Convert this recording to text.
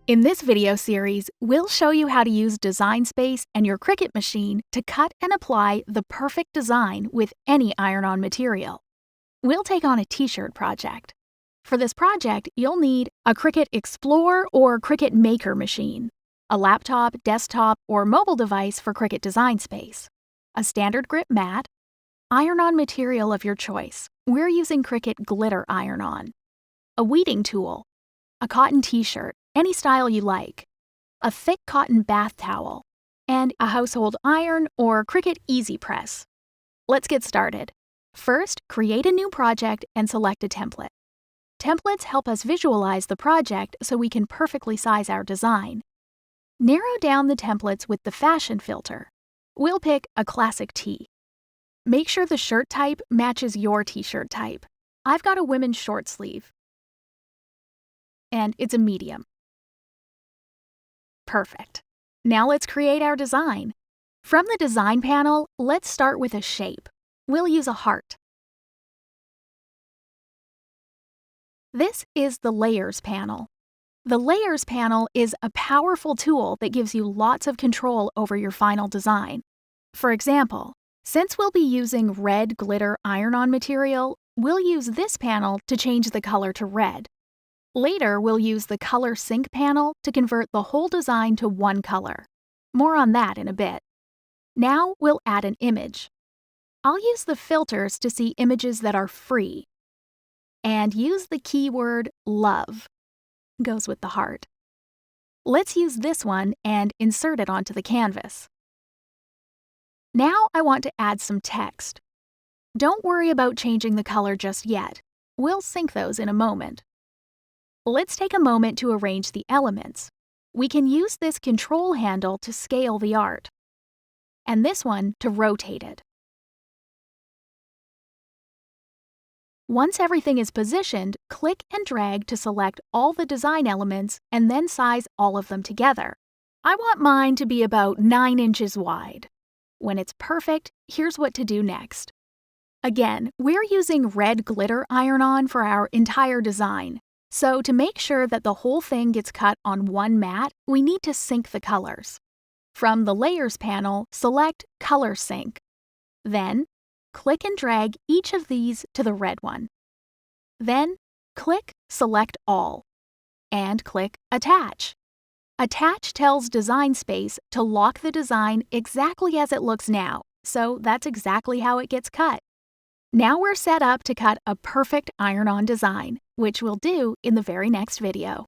In this video series, we'll show you how to use Design Space and your Cricut machine to cut and apply the perfect design with any iron-on material. We'll take on a t-shirt project. For this project, you'll need a Cricut Explore or Cricut Maker machine, a laptop, desktop, or mobile device for Cricut Design Space, a standard grip mat, iron-on material of your choice. We're using Cricut Glitter Iron-On, a weeding tool, a cotton t-shirt, any style you like, a thick cotton bath towel, and a household iron or Cricut EasyPress. Let's get started. First, create a new project and select a template. Templates help us visualize the project so we can perfectly size our design. Narrow down the templates with the fashion filter. We'll pick a classic tee. Make sure the shirt type matches your t-shirt type. I've got a women's short sleeve, and it's a medium. Perfect. Now let's create our design. From the design panel, let's start with a shape. We'll use a heart. This is the Layers panel. The Layers panel is a powerful tool that gives you lots of control over your final design. For example, since we'll be using red glitter iron-on material, we'll use this panel to change the color to red. Later, we'll use the Color Sync panel to convert the whole design to one color. More on that in a bit. Now we'll add an image. I'll use the filters to see images that are free. And use the keyword love. Goes with the heart. Let's use this one and insert it onto the canvas. Now I want to add some text. Don't worry about changing the color just yet. We'll sync those in a moment. Let's take a moment to arrange the elements. We can use this control handle to scale the art, and this one to rotate it. Once everything is positioned, click and drag to select all the design elements and then size all of them together. I want mine to be about 9 inches wide. When it's perfect, here's what to do next. Again, we're using red glitter iron-on for our entire design. So to make sure that the whole thing gets cut on one mat, we need to sync the colors. From the Layers panel, select Color Sync. Then, click and drag each of these to the red one. Then, click Select All, and click Attach. Attach tells Design Space to lock the design exactly as it looks now, so that's exactly how it gets cut. Now we're set up to cut a perfect iron-on design, which we'll do in the very next video.